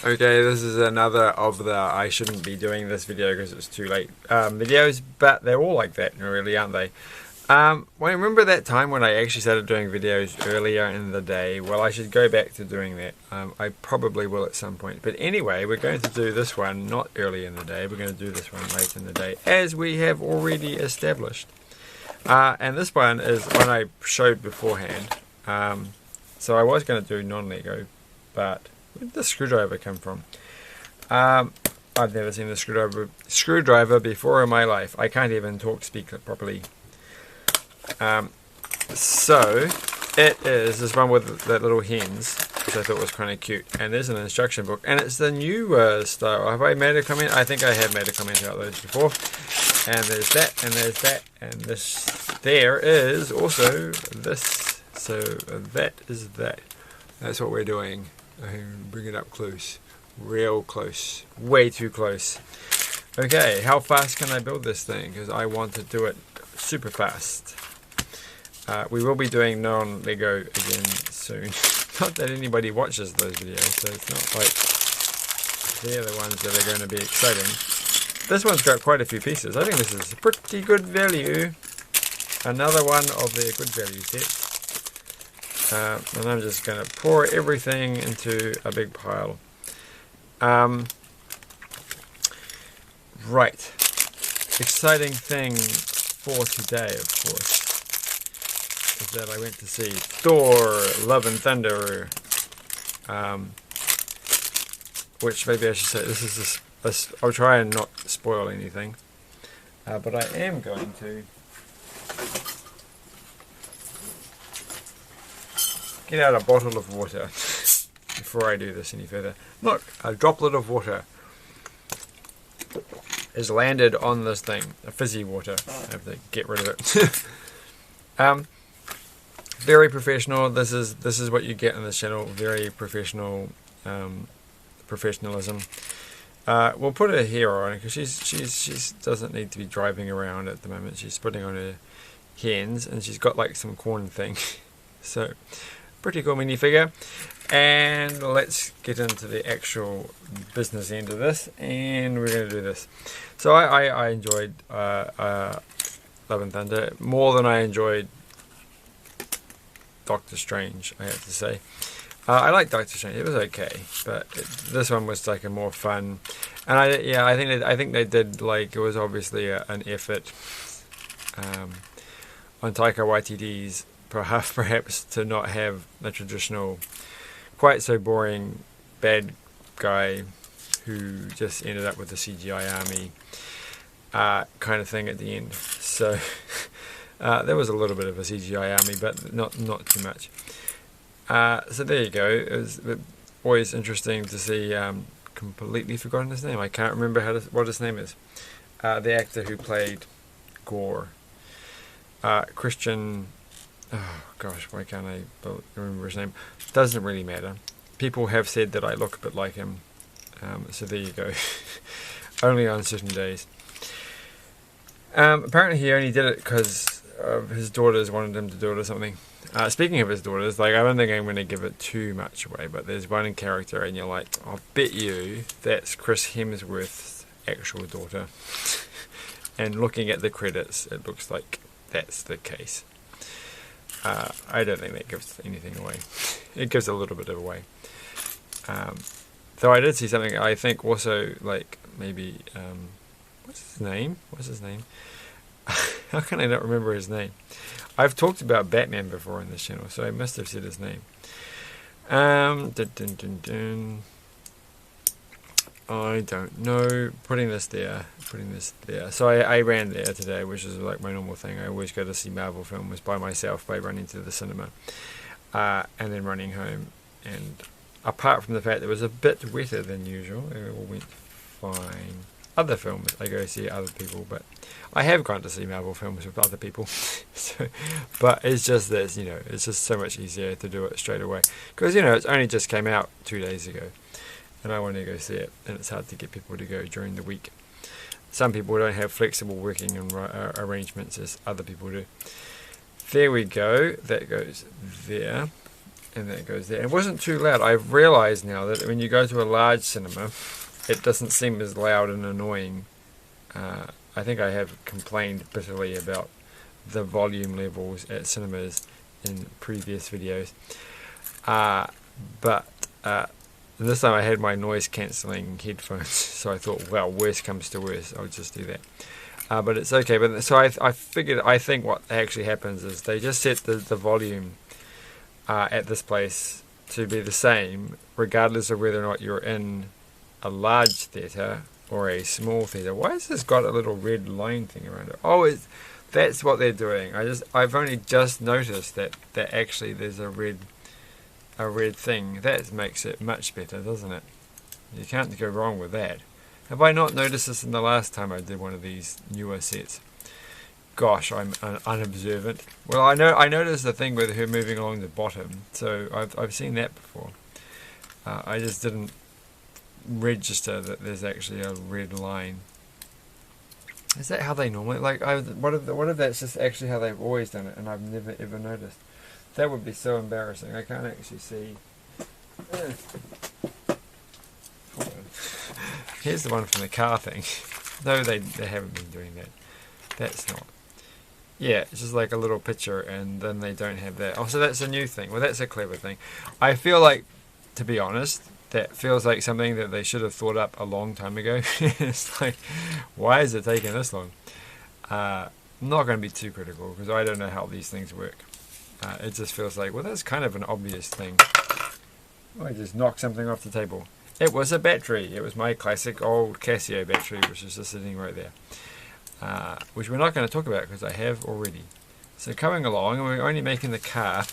Okay, this is another of the I shouldn't be doing this video because it's too late videos, but they're all like that really, aren't they? Well, remember that time when I actually started doing videos earlier in the day? Well, I should go back to doing that. I probably will at some point. But anyway, we're going to do this one not early in the day. We're going to do this one late in the day, as we have already established. And this one is one I showed beforehand. So I was going to do non-Lego, but where did the screwdriver come from? I've never seen the screwdriver before in my life. I can't even speak properly. So it is this one with the little hens, which I thought was kind of cute. And there's an instruction book, and it's the new style. Have I made a comment? I think I have made a comment about those before. And there's that, and there's that, and this. There is also this. So that is that. That's what we're doing. Bring it up close, real close, way too close. Okay, how fast can I build this thing? Because I want to do it super fast. We will be doing non-Lego again soon. Not that anybody watches those videos, so it's not like they're the ones that are going to be exciting. This one's got quite a few pieces. I think this is pretty good value. Another one of their good value sets. And I'm just going to pour everything into a big pile. Right. Exciting thing for today, of course, is that I went to see Thor: Love and Thunder. Which maybe I should say, this is this. I'll try and not spoil anything. But I am going to get out a bottle of water before I do this any further. Look, a droplet of water has landed on this thing. A fizzy water. I have to get rid of it. Very professional. This is what you get on this channel. Very professional. Professionalism. We'll put her here on because she doesn't need to be driving around at the moment. She's putting on her hands, and she's got like some corn thing. So pretty cool minifigure. And let's get into the actual business end of this, and we're going to do this. So I enjoyed Love and Thunder more than I enjoyed Doctor Strange, I have to say. I like Doctor Strange. It was okay, but this one was like a more fun. And I think they did, like, it was obviously an effort on Taika Waititi's perhaps to not have the traditional, quite so boring bad guy who just ended up with the CGI army kind of thing at the end. So there was a little bit of a CGI army, but not too much. So there you go. It was always interesting to see. Completely forgotten his name. I can't remember what his name is. The actor who played Gore, Christian. Oh gosh, why can't I remember his name? Doesn't really matter. People have said that I look a bit like him. So there you go. Only on certain days. Apparently he only did it because his daughters wanted him to do it or something. Speaking of his daughters, like, I don't think I'm going to give it too much away, but there's one character and you're like, I'll bet you that's Chris Hemsworth's actual daughter. And looking at the credits, it looks like that's the case. I don't think that gives anything away. It gives a little bit of away. Though I did see something, I think also, like, maybe, what's his name? How can I not remember his name? I've talked about Batman before on this channel, so I must have said his name. I don't know. Putting this there. So I ran there today, which is like my normal thing. I always go to see Marvel films by myself by running to the cinema. And then running home. And apart from the fact that it was a bit wetter than usual, it all went fine. Other films, I go see other people, but I have gone to see Marvel films with other people. But it's just this, it's just so much easier to do it straight away. Because, it's only just came out 2 days ago. And I want to go see it. And it's hard to get people to go during the week. Some people don't have flexible working arrangements as other people do. There we go. That goes there. And that goes there. It wasn't too loud. I've realised now that when you go to a large cinema, it doesn't seem as loud and annoying. I think I have complained bitterly about the volume levels at cinemas in previous videos. But this time I had my noise cancelling headphones, so I thought, well, worst comes to worst, I'll just do that. But it's okay. But so I think what actually happens is they just set the volume at this place to be the same, regardless of whether or not you're in a large theatre or a small theatre. Why has this got a little red line thing around it? Oh, that's what they're doing. I've only just noticed that actually there's a red thing. That makes it much better, doesn't it? You can't go wrong with that. Have I not noticed this in the last time I did one of these newer sets? Gosh, I'm unobservant. Well, I noticed the thing with her moving along the bottom, so I've seen that before. I just didn't register that there's actually a red line. Is that how they normally what if that's just actually how they've always done it and I've never ever noticed? That would be so embarrassing. I can't actually see. Hold on. Here's the one from the car thing. No, they haven't been doing that. That's not. Yeah, it's just like a little picture and then they don't have that. Oh, so that's a new thing. Well, that's a clever thing. I feel like, to be honest, that feels like something that they should have thought up a long time ago. It's like, why is it taking this long? I'm not going to be too critical because I don't know how these things work. It just feels like, well, that's kind of an obvious thing. I just knocked something off the table. It was a battery. It was my classic old Casio battery, which is just sitting right there. Which we're not going to talk about because I have already. So coming along, and we're only making the car.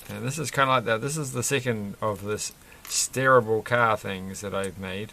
And this is kind of like that. This is the second of this steerable car things that I've made.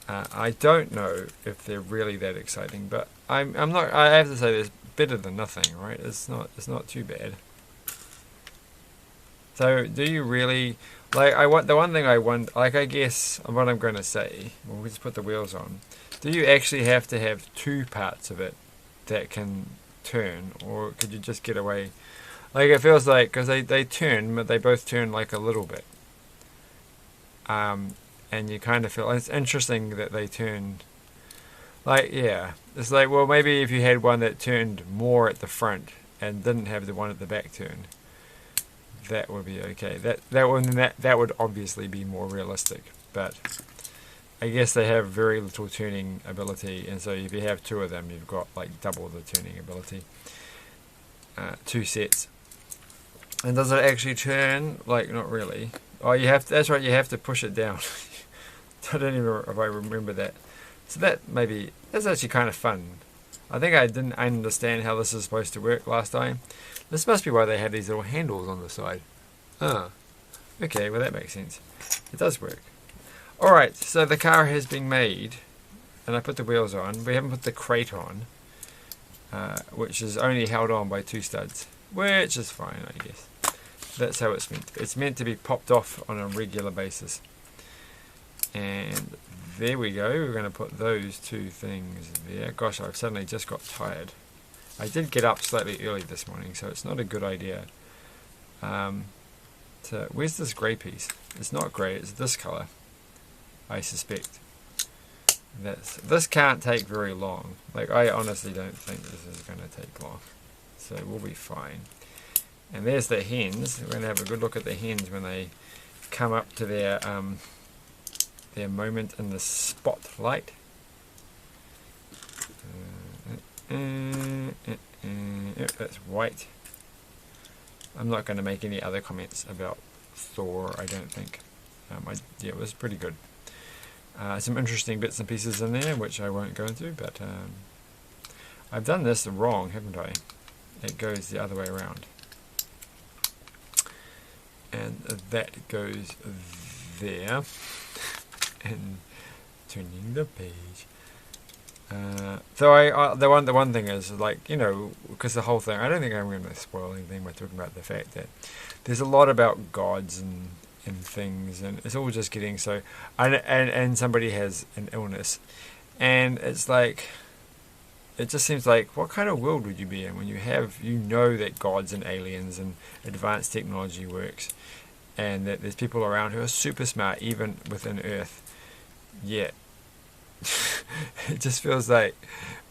I don't know if they're really that exciting, but I'm not. I have to say, there's better than nothing, right? It's not too bad. So, do you really like? The one thing I want, like, I guess what I'm going to say. We'll just put the wheels on. Do you actually have to have two parts of it that can turn, or could you just get away? Like, it feels like, because they turn, but they both turn like a little bit. And you kind of feel, it's interesting that they turned, like, yeah. It's like, well, maybe if you had one that turned more at the front and didn't have the one at the back turn, that would be okay. That would obviously be more realistic, but I guess they have very little turning ability, and so if you have two of them, you've got like double the turning ability. Two sets. And does it actually turn? Like, not really. Oh, you have to, that's right, you have to push it down. I don't even know if I remember that. So that's actually kind of fun. I think I didn't understand how this is supposed to work last time. This must be why they have these little handles on the side. Ah, okay, well that makes sense. It does work. Alright, so the car has been made, and I put the wheels on. We haven't put the crate on, which is only held on by two studs, which is fine, I guess. That's how it's meant to be. It's meant to be popped off on a regular basis. And there we go. We're going to put those two things there. Gosh, I've suddenly just got tired. I did get up slightly early this morning, so it's not a good idea. So where's this grey piece? It's not grey, it's this colour, I suspect. This can't take very long. Like, I honestly don't think this is going to take long. So we'll be fine. And there's the hens. We're going to have a good look at the hens when they come up to their moment in the spotlight. That's white. I'm not going to make any other comments about Thor, I don't think. Yeah, it was pretty good. Some interesting bits and pieces in there, which I won't go into, but I've done this wrong, haven't I? It goes the other way around. And that goes there. And turning the page. So the one thing is, like, you know, because the whole thing, I don't think I'm going to spoil anything by talking about the fact that there's a lot about gods and things, and it's all just getting so, and somebody has an illness, and it's like, it just seems like, what kind of world would you be in when you know that gods and aliens and advanced technology works, and that there's people around who are super smart even within Earth, yet it just feels like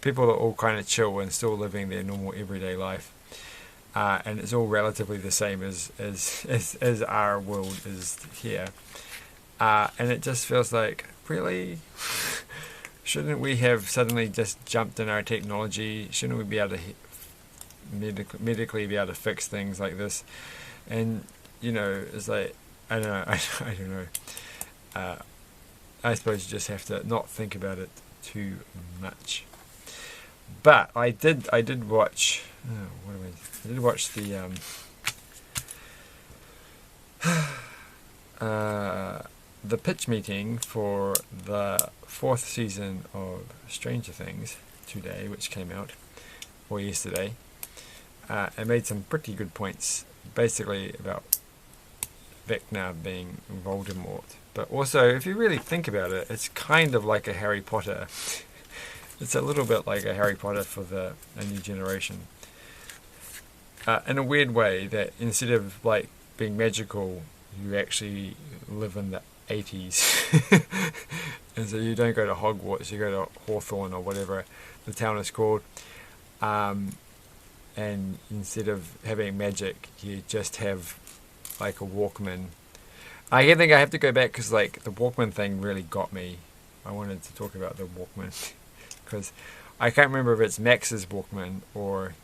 people are all kind of chill and still living their normal everyday life, and it's all relatively the same as our world is here, and it just feels like, really. Shouldn't we have suddenly just jumped in our technology? Shouldn't we be able to medically be able to fix things like this? And it's like, I don't know. I don't know. I suppose you just have to not think about it too much. But I did watch. I did watch the the pitch meeting for the 4th season of Stranger Things today, which came out, or yesterday. It made some pretty good points, basically about Vecna being Voldemort. But also, if you really think about it, it's kind of like a Harry Potter. It's a little bit like a Harry Potter for a new generation. In a weird way, that instead of like being magical, you actually live in the 80s. And so you don't go to Hogwarts, you go to Hawthorne or whatever the town is called. And instead of having magic, you just have like a Walkman. I think I have to go back because like the Walkman thing really got me. I wanted to talk about the Walkman because I can't remember if it's Max's Walkman or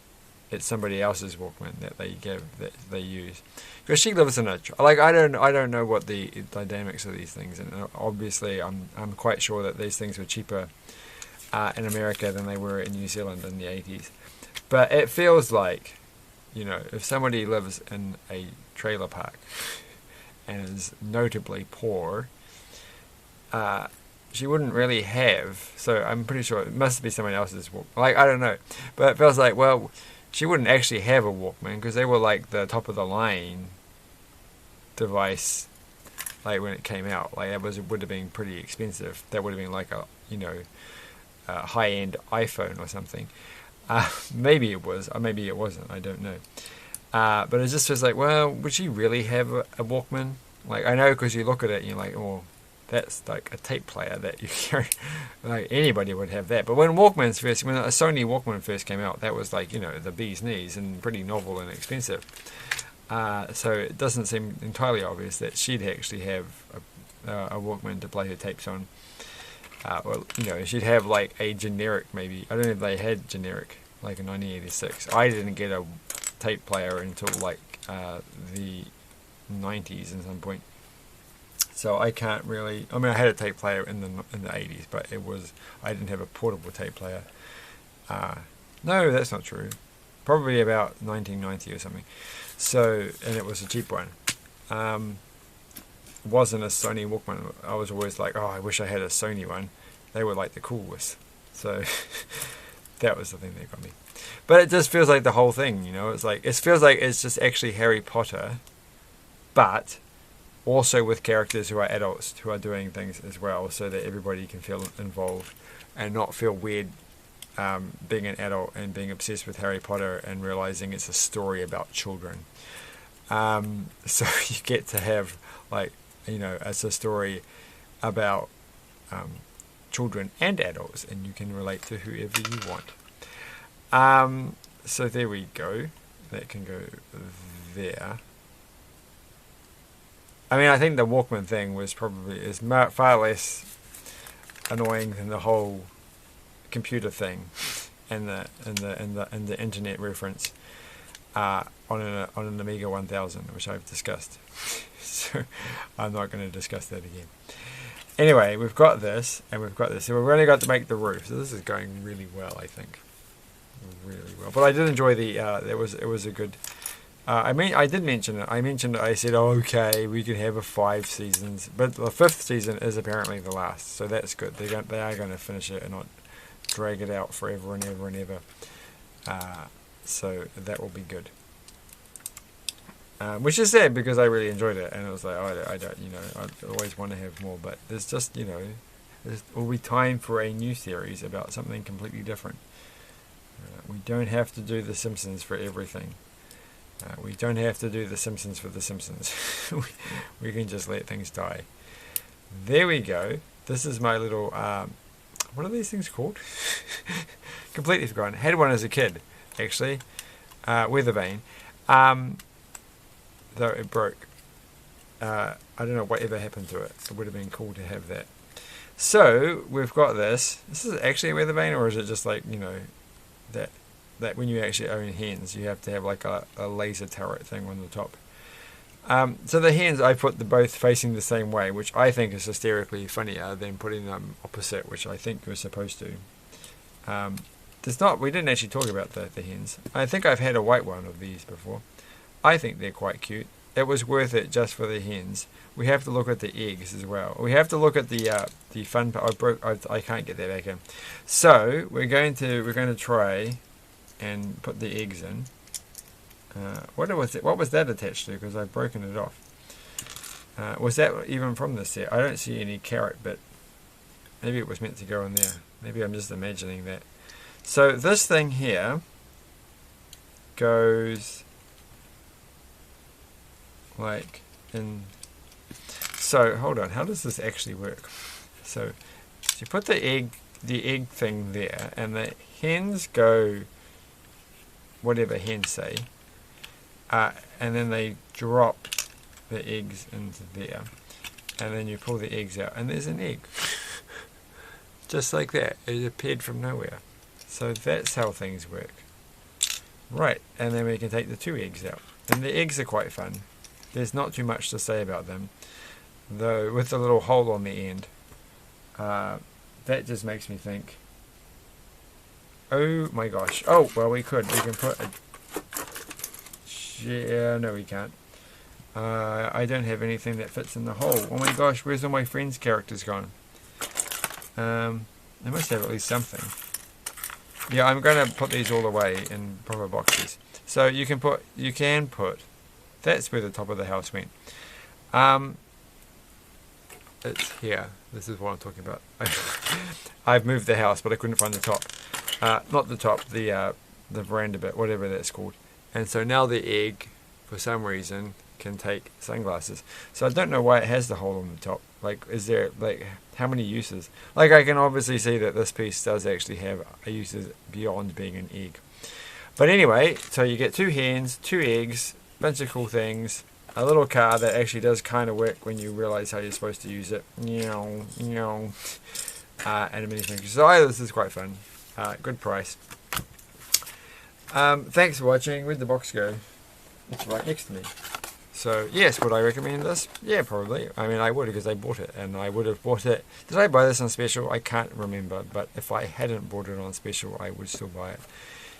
it's somebody else's Walkman that they use, because she lives in a like I don't know what the dynamics of these things, and obviously I'm quite sure that these things were cheaper in America than they were in New Zealand in the 80s. But it feels like, if somebody lives in a trailer park and is notably poor, she wouldn't really have. So I'm pretty sure it must be someone else's Walkman. Like, I don't know, but it feels like, well, she wouldn't actually have a Walkman because they were like the top of the line device, like when it came out. Like it would have been pretty expensive. That would have been like a high-end iPhone or something. Maybe it was, or maybe it wasn't. I don't know. But it just feels like, well, would she really have a Walkman? Like, I know because you look at it and you're like, oh, that's like a tape player that you carry. Like anybody would have that. But when a Sony Walkman first came out, that was like, the bee's knees and pretty novel and expensive. So it doesn't seem entirely obvious that she'd actually have a Walkman to play her tapes on. Well, she'd have like a generic, maybe. I don't know if they had generic, like in 1986. I didn't get a tape player until like the 90s at some point. So I can't really. I mean, I had a tape player in the 80s, but I didn't have a portable tape player. No, that's not true. Probably about 1990 or something. So, and it was a cheap one. Wasn't a Sony Walkman. I was always like, oh, I wish I had a Sony one. They were like the coolest. So that was the thing that got me. But it just feels like the whole thing, It's like it feels like it's just actually Harry Potter, but also with characters who are adults who are doing things as well, so that everybody can feel involved and not feel weird being an adult and being obsessed with Harry Potter and realizing it's a story about children. So you get to have like, it's a story about children and adults, and you can relate to whoever you want. So there we go. That can go there. I mean, I think the Walkman thing is far less annoying than the whole computer thing and the internet reference on an Amiga 1000, which I've discussed. So I'm not going to discuss that again. Anyway, we've got this and we've got this. So we've only got to make the roof. So this is going really well, I think, really well. But I did enjoy it was a good. I did mention it. I said, oh, okay, we can have 5 seasons, but the 5th season is apparently the last, so that's good. They are going to finish it and not drag it out forever and ever and ever. So that will be good. Which is sad because I really enjoyed it, and it was like, I don't, I always want to have more, but there's just, there will be time for a new series about something completely different. We don't have to do The Simpsons for everything. We don't have to do The Simpsons for The Simpsons. We can just let things die. There we go. This is my little, what are these things called? Completely forgotten. Had one as a kid, actually. Weather vane. Though it broke. I don't know whatever happened to it. It would have been cool to have that. So, we've got this. This is actually a weather vane, or is it just like, you know, that when you actually own hens, you have to have like a laser turret thing on the top. So the hens, I put them both facing the same way, which I think is hysterically funnier than putting them opposite, which I think you're supposed to. We didn't actually talk about the hens. I think I've had a white one of these before. I think they're quite cute. It was worth it just for the hens. We have to look at the eggs as well. We have to look at the fun part. I can't get that back in. So we're going to try and put the eggs in. What was that attached to? Because I've broken it off. Was that even from the set? I don't see any carrot, but maybe it was meant to go in there. Maybe I'm just imagining that. So this thing here goes like in. So hold on, how does this actually work? So you put the egg thing there, and the hens go whatever hens say, and then they drop the eggs into there, and then you pull the eggs out, and there's an egg, just like that. It appeared from nowhere. So that's how things work. Right, and then we can take the 2 eggs out, and the eggs are quite fun. There's not too much to say about them, though, with the little hole on the end. That just makes me think, oh my gosh. Oh, well, we can put a... Yeah, no we can't. I don't have anything that fits in the hole. Oh my gosh, where's all my friends' characters gone? They must have at least something. Yeah, I'm going to put these all away in proper boxes. So you can put... That's where the top of the house went. It's here. This is what I'm talking about. I've moved the house, but I couldn't find the top. Not the top, the veranda bit, whatever that's called. And so now the egg, for some reason, can take sunglasses. So I don't know why it has the hole on the top. Like, is there, like, how many uses? Like, I can obviously see that this piece does actually have a uses beyond being an egg. But anyway, so you get 2 hens, 2 eggs, bunch of cool things, a little car that actually does kind of work when you realize how you're supposed to use it. And many things. So this is quite fun. Good price. Thanks for watching. Where'd the box go? It's right next to me. So yes, would I recommend this? Yeah, probably. I mean, I would, because I bought it, and I would have bought it. Did I buy this on special? I can't remember, but if I hadn't bought it on special, I would still buy it,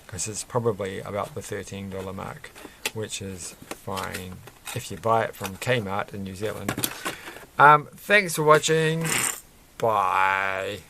because it's probably about the $13 mark, which is fine if you buy it from Kmart in New Zealand. Thanks for watching. Bye.